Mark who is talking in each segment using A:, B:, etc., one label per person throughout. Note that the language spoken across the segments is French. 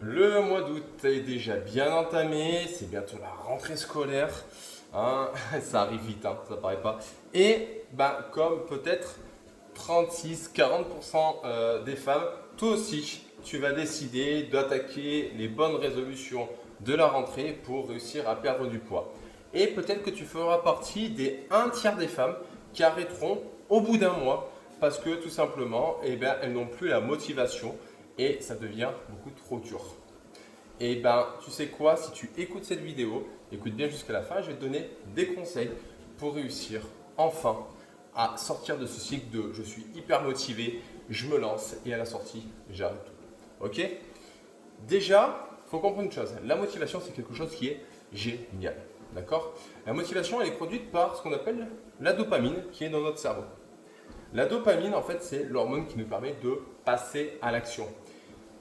A: Le mois d'août est déjà bien entamé, c'est bientôt la rentrée scolaire, hein, ça arrive vite, hein, ça paraît pas. Et comme peut-être 36-40% des femmes, toi aussi, tu vas décider d'attaquer les bonnes résolutions de la rentrée pour réussir à perdre du poids. Et peut-être que tu feras partie des un tiers des femmes qui arrêteront au bout d'un mois parce que tout simplement, elles n'ont plus la motivation et ça devient beaucoup trop dur. Tu sais quoi, si tu écoutes cette vidéo, écoute bien jusqu'à la fin, je vais te donner des conseils pour réussir enfin à sortir de ce cycle de je suis hyper motivé, je me lance et à la sortie, j'arrête tout. Ok? Déjà, il faut comprendre une chose, la motivation c'est quelque chose qui est génial. D'accord? La motivation elle est produite par ce qu'on appelle la dopamine qui est dans notre cerveau. La dopamine en fait c'est l'hormone qui nous permet de passer à l'action.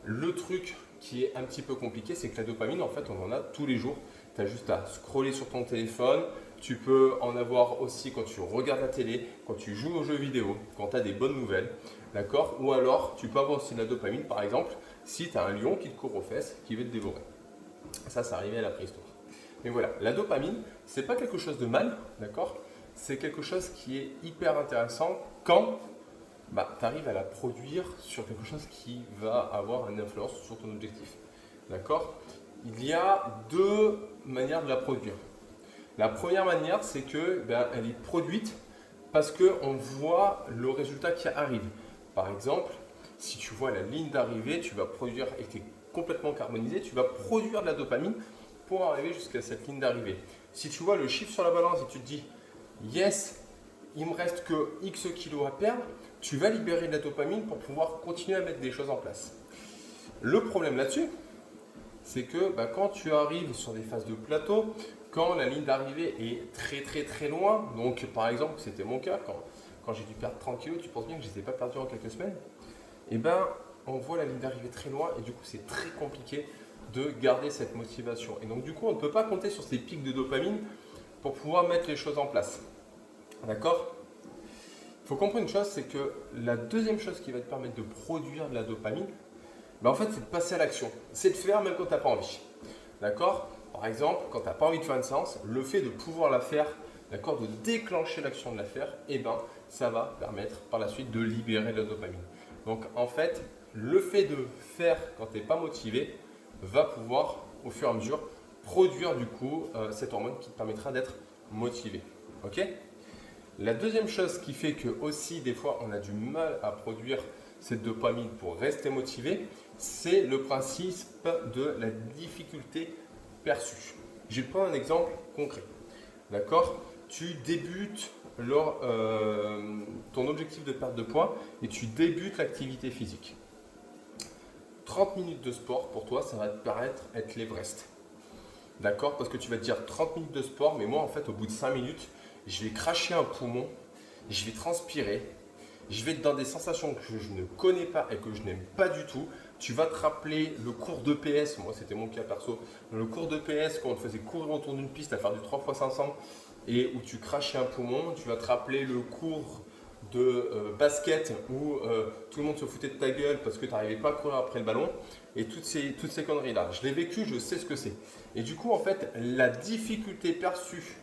A: Le truc qui est un petit peu compliqué, c'est que la dopamine, en fait, on en a tous les jours. Tu as juste à scroller sur ton téléphone. Tu peux en avoir aussi quand tu regardes la télé, quand tu joues aux jeux vidéo, quand tu as des bonnes nouvelles. D'accord? Ou alors, tu peux avoir aussi de la dopamine, par exemple, si tu as un lion qui te court aux fesses, qui veut te dévorer. Ça arrivait à la préhistoire. Mais voilà, la dopamine, c'est pas quelque chose de mal, d'accord? C'est quelque chose qui est hyper intéressant quand tu arrives à la produire sur quelque chose qui va avoir une influence sur ton objectif. D'accord? Il y a deux manières de la produire. La première manière, c'est que elle est produite parce qu'on voit le résultat qui arrive. Par exemple, si tu vois la ligne d'arrivée, tu vas produire, et que tu es complètement carbonisé, tu vas produire de la dopamine pour arriver jusqu'à cette ligne d'arrivée. Si tu vois le chiffre sur la balance et tu te dis, yes, il me reste que X kilos à perdre, tu vas libérer de la dopamine pour pouvoir continuer à mettre des choses en place. Le problème là-dessus, c'est que quand tu arrives sur des phases de plateau, quand la ligne d'arrivée est très très très loin, donc par exemple c'était mon cas, quand j'ai dû perdre 30 kilos, tu penses bien que je ne les ai pas perdus en quelques semaines, on voit la ligne d'arrivée très loin et du coup c'est très compliqué de garder cette motivation. Et donc du coup on ne peut pas compter sur ces pics de dopamine pour pouvoir mettre les choses en place. D'accord? Il faut comprendre une chose, c'est que la deuxième chose qui va te permettre de produire de la dopamine, en fait, c'est de passer à l'action. C'est de faire même quand tu n'as pas envie. D'accord? Par exemple, quand tu n'as pas envie de faire une séance, le fait de pouvoir la faire, d'accord, de déclencher l'action de la faire, ça va permettre par la suite de libérer de la dopamine. Donc en fait, le fait de faire quand tu n'es pas motivé va pouvoir, au fur et à mesure, produire du coup cette hormone qui te permettra d'être motivé. Ok? La deuxième chose qui fait que aussi des fois on a du mal à produire cette dopamine pour rester motivé, c'est le principe de la difficulté perçue. Je vais te prendre un exemple concret. D'accord? Tu débutes ton objectif de perte de poids et tu débutes l'activité physique. 30 minutes de sport, pour toi, ça va te paraître être l'Everest. D'accord? Parce que tu vas te dire 30 minutes de sport, mais moi, en fait, au bout de 5 minutes, je vais cracher un poumon, je vais transpirer, je vais être dans des sensations que je ne connais pas et que je n'aime pas du tout. Tu vas te rappeler le cours de PS, moi c'était mon cas perso, le cours de PS quand on te faisait courir autour d'une piste à faire du 3x500 et où tu crachais un poumon. Tu vas te rappeler le cours de basket où tout le monde se foutait de ta gueule parce que tu n'arrivais pas à courir après le ballon et toutes ces conneries-là. Je l'ai vécu, je sais ce que c'est. Et du coup, en fait, la difficulté perçue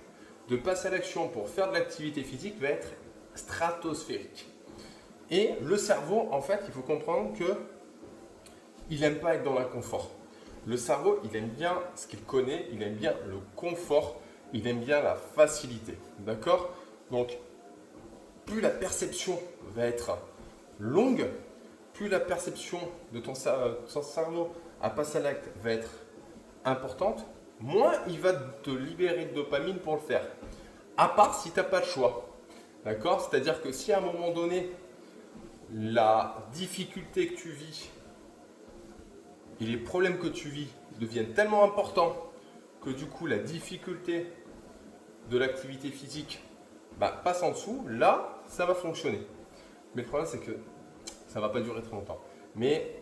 A: de passer à l'action pour faire de l'activité physique va être stratosphérique. Et le cerveau, en fait, il faut comprendre qu'il n'aime pas être dans l'inconfort. Le cerveau, il aime bien ce qu'il connaît, il aime bien le confort, il aime bien la facilité. D'accord? Donc, plus la perception va être longue, plus la perception de ton cerveau à passer à l'acte va être importante, moins il va te libérer de dopamine pour le faire. À part si tu n'as pas le choix. D'accord? C'est-à-dire que si à un moment donné, la difficulté que tu vis et les problèmes que tu vis deviennent tellement importants que du coup la difficulté de l'activité physique passe en dessous, là ça va fonctionner. Mais le problème c'est que ça ne va pas durer très longtemps. Mais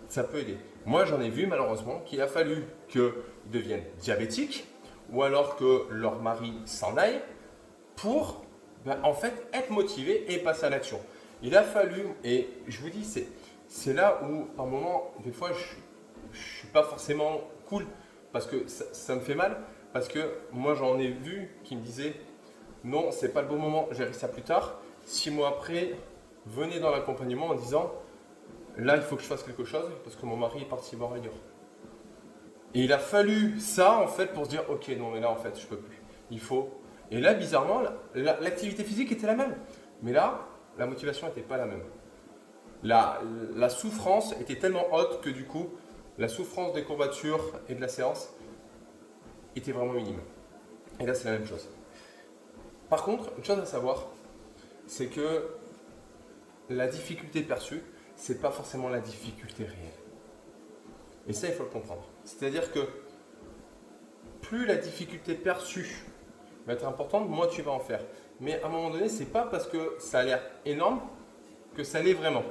A: ça peut aider. Moi j'en ai vu malheureusement qu'il a fallu qu'ils deviennent diabétiques ou alors que leur mari s'en aille pour en fait être motivés et passer à l'action. Il a fallu, et je vous dis, c'est là où par moment, des fois, je suis pas forcément cool parce que ça me fait mal. Parce que moi, j'en ai vu qui me disaient non, c'est pas le bon moment, je verrai ça plus tard. 6 mois après, venez dans l'accompagnement en disant là, il faut que je fasse quelque chose parce que mon mari est parti voir ailleurs. Et il a fallu ça en fait pour se dire ok, non, mais là en fait, je peux plus. Il faut. Et là, bizarrement, l'activité physique était la même. Mais là, la motivation n'était pas la même. La souffrance était tellement haute que du coup, la souffrance des courbatures et de la séance était vraiment minime. Et là, c'est la même chose. Par contre, une chose à savoir, c'est que la difficulté perçue, c'est pas forcément la difficulté réelle. Et ça, il faut le comprendre. C'est-à-dire que plus la difficulté perçue va être importante, moins tu vas en faire. Mais à un moment donné, c'est pas parce que ça a l'air énorme que ça l'est vraiment.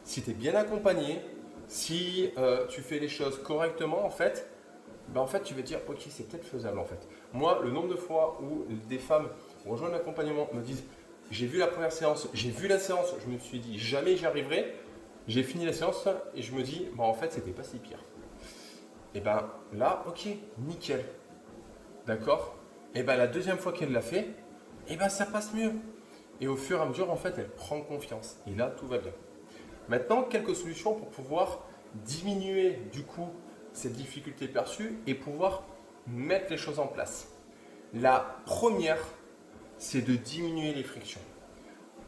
A: Si tu es bien accompagné, si tu fais les choses correctement, en fait, tu vas te dire, ok, c'est peut-être faisable en fait. Moi, le nombre de fois où des femmes rejoignent l'accompagnement, me disent, j'ai vu la première séance, j'ai vu la séance, je me suis dit, jamais j'y arriverai. J'ai fini la séance et je me dis, en fait, c'était pas si pire. Et là, ok, nickel. D'accord. Et la deuxième fois qu'elle l'a fait, ça passe mieux. Et au fur et à mesure, en fait, elle prend confiance. Et là, tout va bien. Maintenant, quelques solutions pour pouvoir diminuer du coup cette difficulté perçue et pouvoir mettre les choses en place. La première, c'est de diminuer les frictions.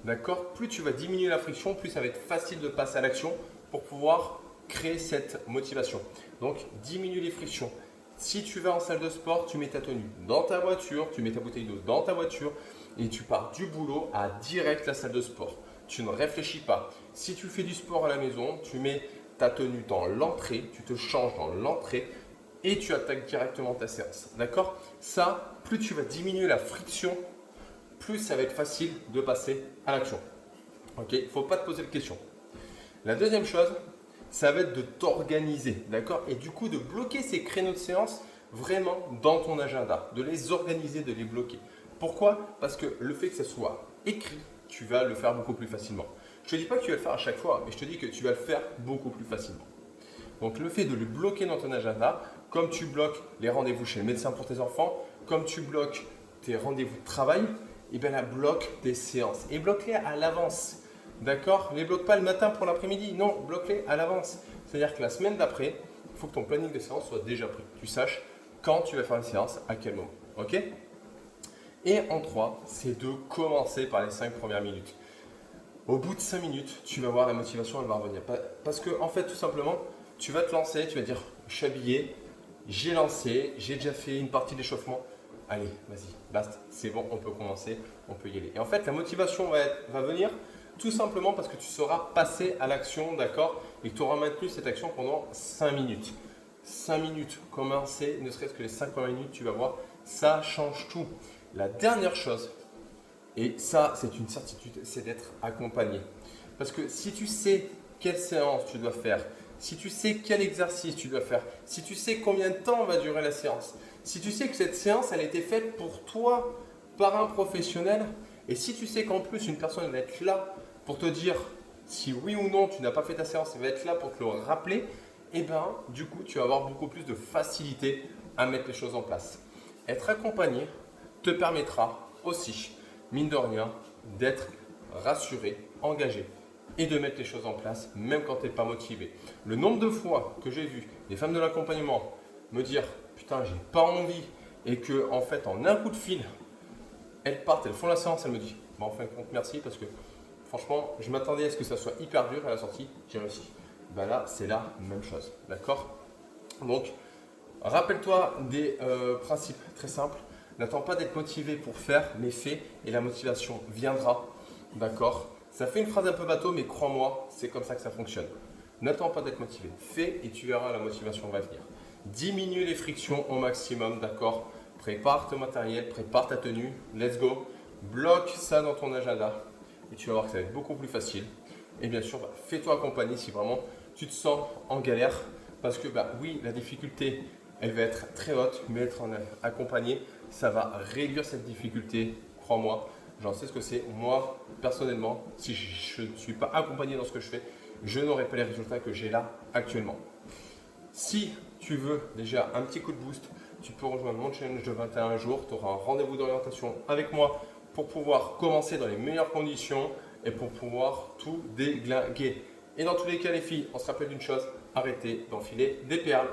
A: D'accord? Plus tu vas diminuer la friction, plus ça va être facile de passer à l'action pour pouvoir créer cette motivation. Donc, diminue les frictions. Si tu vas en salle de sport, tu mets ta tenue dans ta voiture, tu mets ta bouteille d'eau dans ta voiture et tu pars du boulot à direct la salle de sport. Tu ne réfléchis pas. Si tu fais du sport à la maison, tu mets ta tenue dans l'entrée, tu te changes dans l'entrée et tu attaques directement ta séance. D'accord? Ça, plus tu vas diminuer la friction, plus ça va être facile de passer à l'action. Ok? Il ne faut pas te poser de questions. La deuxième chose, ça va être de t'organiser, d'accord? Et du coup, de bloquer ces créneaux de séance vraiment dans ton agenda, de les organiser, de les bloquer. Pourquoi? Parce que le fait que ça soit écrit, tu vas le faire beaucoup plus facilement. Je ne te dis pas que tu vas le faire à chaque fois, mais je te dis que tu vas le faire beaucoup plus facilement. Donc le fait de le bloquer dans ton agenda, comme tu bloques les rendez-vous chez le médecin pour tes enfants, comme tu bloques tes rendez-vous de travail, bloque tes séances et bloque-les à l'avance. D'accord? Ne les bloque pas le matin pour l'après-midi, non, bloque-les à l'avance. C'est-à-dire que la semaine d'après, il faut que ton planning de séance soit déjà pris. Tu saches quand tu vas faire une séance, à quel moment. Ok? Et en 3, c'est de commencer par les 5 premières minutes. Au bout de 5 minutes, tu vas voir la motivation, elle va revenir. Parce que, en fait, tout simplement, tu vas te lancer, tu vas dire, je suis habillé, j'ai lancé, j'ai déjà fait une partie d'échauffement. Allez, vas-y, basta, c'est bon, on peut commencer, on peut y aller. Et en fait, la motivation va venir tout simplement parce que tu seras passé à l'action, d'accord? Et que tu auras maintenu cette action pendant 5 minutes. 5 minutes, commencer, ne serait-ce que les 5 premières minutes, tu vas voir, ça change tout. La dernière chose, et ça c'est une certitude, c'est d'être accompagné. Parce que si tu sais quelle séance tu dois faire, si tu sais quel exercice tu dois faire, si tu sais combien de temps va durer la séance, si tu sais que cette séance elle a été faite pour toi par un professionnel, et si tu sais qu'en plus une personne va être là pour te dire si oui ou non tu n'as pas fait ta séance, elle va être là pour te le rappeler, du coup tu vas avoir beaucoup plus de facilité à mettre les choses en place. Être accompagné te permettra aussi, mine de rien, d'être rassuré, engagé et de mettre les choses en place même quand tu n'es pas motivé. Le nombre de fois que j'ai vu des femmes de l'accompagnement me dire putain j'ai pas envie et que en fait en un coup de fil elles partent, elles font la séance, elles me disent en fin de compte merci parce que franchement je m'attendais à ce que ça soit hyper dur à la sortie, j'ai réussi. Là c'est la même chose, d'accord? Donc rappelle-toi des principes très simples. N'attends pas d'être motivé pour faire, mais fais et la motivation viendra. D'accord? Ça fait une phrase un peu bateau, mais crois-moi, c'est comme ça que ça fonctionne. N'attends pas d'être motivé. Fais et tu verras, la motivation va venir. Diminue les frictions au maximum, d'accord? Prépare ton matériel, prépare ta tenue, let's go. Bloque ça dans ton agenda et tu vas voir que ça va être beaucoup plus facile. Et bien sûr, fais-toi accompagner si vraiment tu te sens en galère. Parce que oui, la difficulté, elle va être très haute, mais être accompagné, ça va réduire cette difficulté, crois-moi. J'en sais ce que c'est. Moi, personnellement, si je ne suis pas accompagné dans ce que je fais, je n'aurai pas les résultats que j'ai là actuellement. Si tu veux déjà un petit coup de boost, tu peux rejoindre mon challenge de 21 jours. Tu auras un rendez-vous d'orientation avec moi pour pouvoir commencer dans les meilleures conditions et pour pouvoir tout déglinguer. Et dans tous les cas, les filles, on se rappelle d'une chose, arrêtez d'enfiler des perles.